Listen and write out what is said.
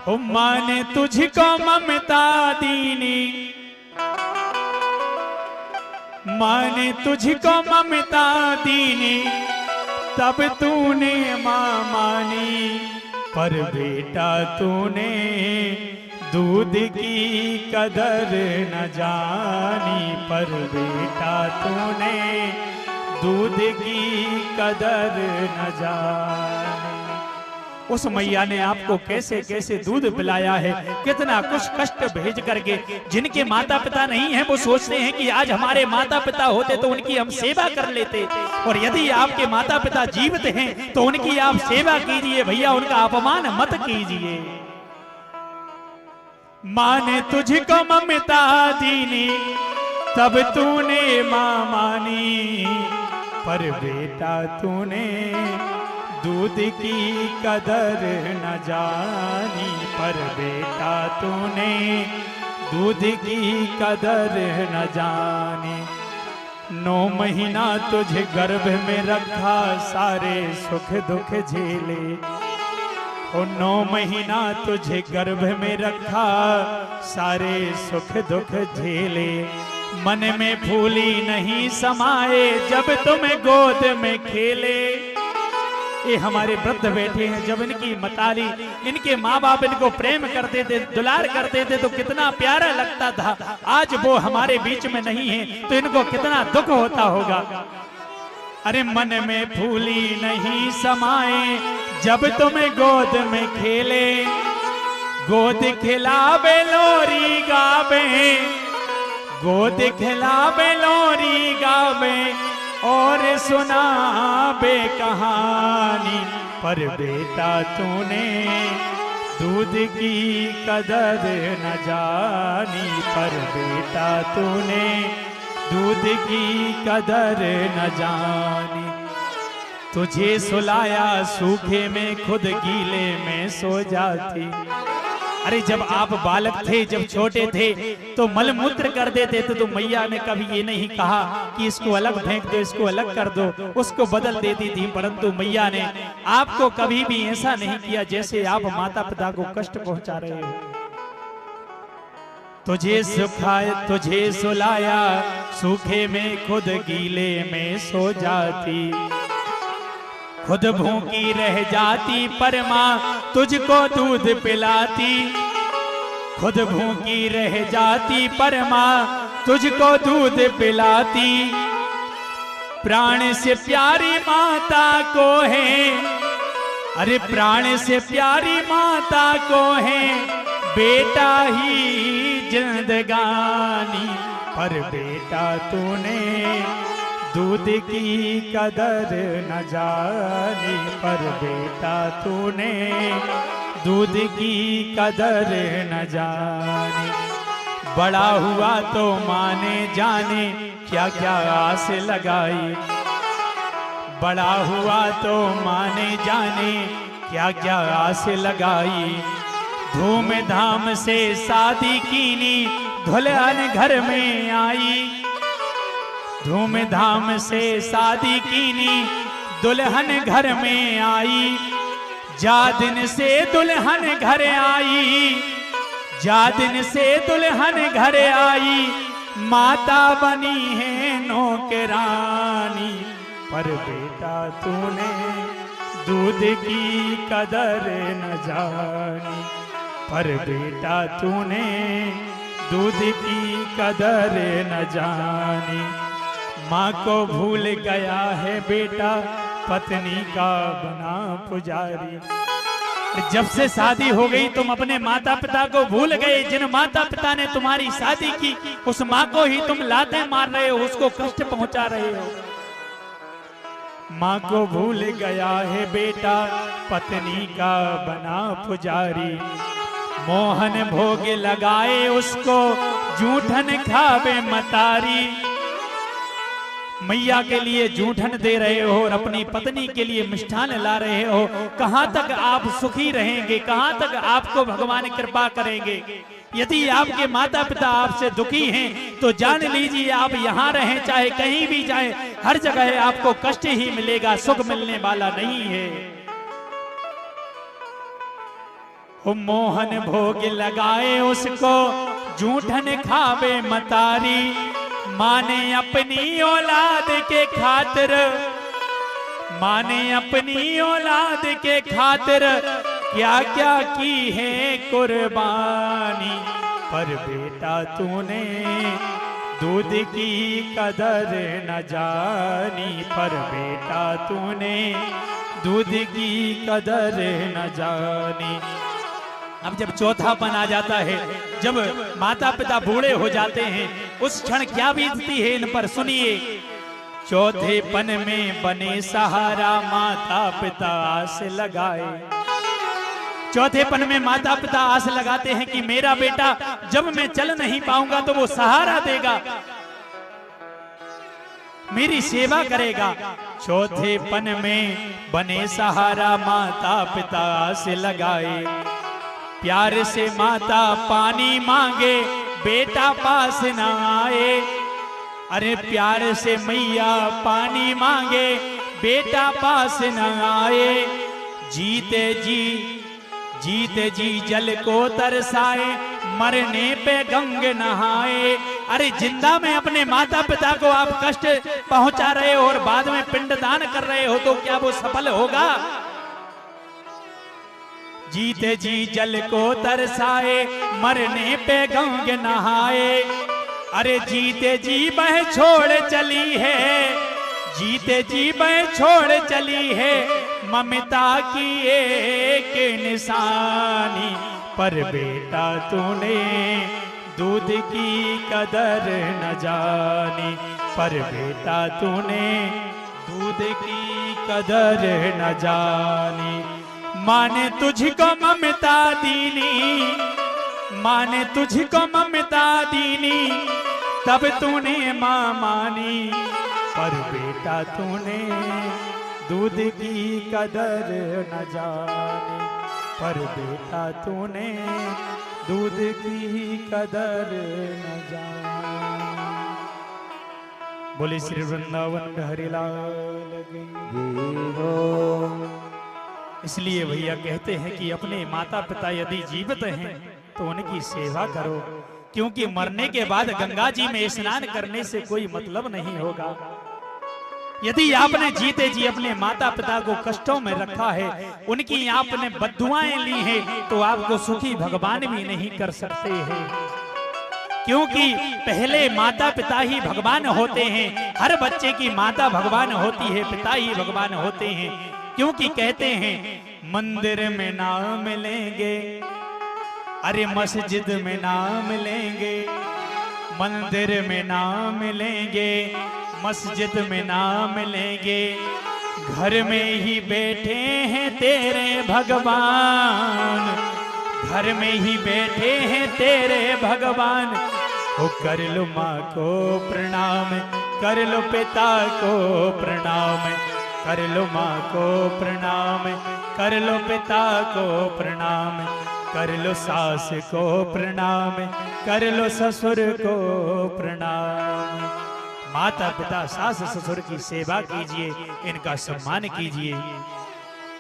हो माँ ने तुझको ममता दीनी, माँ ने तुझको ममता दीनी, तब तूने माँ मानी। पर बेटा तूने दूध की कदर न जानी, पर बेटा तूने दूध की कदर न जानी। उस मैया ने आपको कैसे कैसे दूध पिलाया है, कितना कुछ कष्ट भेज करके। जिनके माता पिता नहीं हैं वो सोचते हैं कि आज हमारे माता पिता होते तो उनकी हम सेवा कर लेते, और यदि आपके माता पिता जीवित हैं तो उनकी आप सेवा कीजिए भैया, उनका अपमान मत कीजिए। माँ ने तुझको ममता दीनी, तब तूने माँ मानी। पर बेटा तूने दूध की कदर न जानी, पर बेटा तूने दूध की कदर न जानी। 9 महीना तुझे गर्भ में रखा, सारे सुख दुख झेले। ओ 9 महीना तुझे गर्भ में रखा, सारे सुख दुख झेले। मन में फूली नहीं समाए, जब तुम्हें गोद में खेले। ये हमारे वृद्ध बैठे हैं, जब इनकी मताली, इनके माँ बाप इनको प्रेम करते थे, दुलार करते थे तो कितना प्यारा लगता था। आज वो हमारे बीच में नहीं है तो इनको कितना दुख होता होगा। अरे मन में फूली नहीं समाए, जब तुम्हें गोद में खेले। गोद खिलावे लोरी गावे, गोद खिलावे लोरी गावे, और सुनाबे कहानी। पर बेटा तूने दूध की कदर न जानी, पर बेटा तूने दूध की कदर न जानी। तुझे सुलाया सूखे में, खुद गीले में सो जाती। अरे जब आप बालक थे, जब छोटे थे तो मलमूत्र कर देते थे, तो मैया ने कभी ये नहीं कहा कि इसको अलग फेंक दो, इसको अलग कर दो, उसको बदल देती थी। परंतु मैया ने आपको कभी भी ऐसा नहीं किया जैसे आप माता पिता को कष्ट पहुंचा रहे हो। तुझे सुखाया, तुझे सुलाया सूखे में, खुद गीले में सो जाती। खुद भूखी रह जाती, पर माँ तुझको दूध पिलाती। खुद भूखी रह जाती, पर माँ तुझको दूध पिलाती। प्राण से प्यारी माता को है, अरे प्राण से प्यारी माता को है बेटा ही जिंदगानी। पर बेटा तूने दूध की कदर न जानी, पर बेटा तूने दूध की कदर न जानी। बड़ा हुआ तो माने जाने क्या क्या आस लगाई। बड़ा हुआ तो माने जाने क्या क्या आस लगाई। धूमधाम से शादी कीनी, दुल्हन घर में आई। धूमधाम से शादी कीनी, दुल्हन घर में आई। जा दिन से दुल्हन घर आई, जा दिन से दुल्हन घर आई। माता बनी है नौकरानी। पर बेटा तूने दूध की कदर न जानी। पर बेटा तूने दूध की कदर न जानी। माँ को भूल गया है बेटा, पत्नी का बना पुजारी। जब से शादी हो गई तुम अपने माता पिता को भूल गए। जिन माता पिता ने तुम्हारी शादी की उस माँ को ही तुम लाते मार रहे हो, उसको कष्ट पहुंचा रहे हो। माँ को भूल गया है बेटा, पत्नी का बना पुजारी। मोहन भोग लगाए उसको, जूठन खावे मतारी। मैया के लिए जूठन दे रहे हो और अपनी पत्नी के लिए मिष्ठान ला रहे हो। कहां तक आप सुखी रहेंगे, कहां तक आपको भगवान कृपा करेंगे। यदि आपके माता पिता आपसे दुखी हैं तो जान लीजिए आप यहाँ रहें चाहे कहीं भी जाएं, हर जगह आपको कष्ट ही मिलेगा, सुख मिलने वाला नहीं है। मोहन भोग लगाए उसको जूठन खावे मतारी। माने अपनी औलाद के खातिर, माने अपनी औलाद के खातिर क्या क्या की है कुर्बानी। पर बेटा तूने दूध की कदर न जानी। पर बेटा तूने दूध की कदर न जानी। अब जब चौथापन आ जाता है, जब माता पिता बूढ़े हो जाते हैं, उस क्षण क्या बीतती है इन पर सुनिए। चौथेपन में बने सहारा माता पिता आस लगाए। चौथेपन में माता पिता आस लगाते हैं कि मेरा बेटा जब मैं चल नहीं पाऊंगा तो वो सहारा देगा, मेरी सेवा करेगा। चौथेपन में बने सहारा माता पिता आस लगाए। प्यार से माता पानी मांगे बेटा पास न आए। अरे प्यार से मैया पानी मांगे बेटा पास न आए। जीते जी जल को तरसाए, मरने पे गंग नहाए। अरे जिंदा में अपने माता पिता को आप कष्ट पहुंचा रहे हो और बाद में पिंडदान कर रहे हो तो क्या वो सफल होगा? जीते जी जल को तरसाए, मरने पे गंग नहाए। अरे जीते जी बह छोड़ चली है, जीते जी बह छोड़ चली है ममता की एक निशानी। पर बेटा तूने दूध की कदर न जानी। पर बेटा तूने दूध की कदर न जानी। माने तुझको ममता दीनी, माने तुझको ममता दीनी, तब तूने माँ मानी। पर बेटा तूने दूध की कदर न जानी। पर बेटा तूने दूध की कदर न जानी। बोले श्री वृंदावन बिहारी लाल की जय। इसलिए भैया कहते हैं कि अपने माता पिता यदि जीवित हैं तो उनकी सेवा करो, क्योंकि मरने के बाद गंगा जी में स्नान करने से कोई मतलब नहीं होगा। यदि आपने जीते जी अपने माता पिता को कष्टों में रखा है, उनकी आपने बद्दुआएं ली हैं, तो आपको सुखी भगवान भी नहीं कर सकते हैं। क्योंकि पहले माता पिता ही भगवान होते हैं। हर बच्चे की माता भगवान होती है, पिता ही भगवान होते हैं। क्योंकि कहते हैं मंदिर में नाम लेंगे, अरे मस्जिद में नाम लेंगे। मंदिर में नाम लेंगे, मस्जिद में नाम लेंगे। घर में ही बैठे हैं तेरे भगवान, घर में ही बैठे हैं तेरे भगवान। हो कर लो माँ को प्रणाम, कर लो पिता को प्रणाम। कर लो माँ को प्रणाम, कर लो पिता को प्रणाम। कर लो सास को प्रणाम, कर लो ससुर को प्रणाम। माता पिता सास ससुर की सेवा कीजिए, इनका सम्मान कीजिए।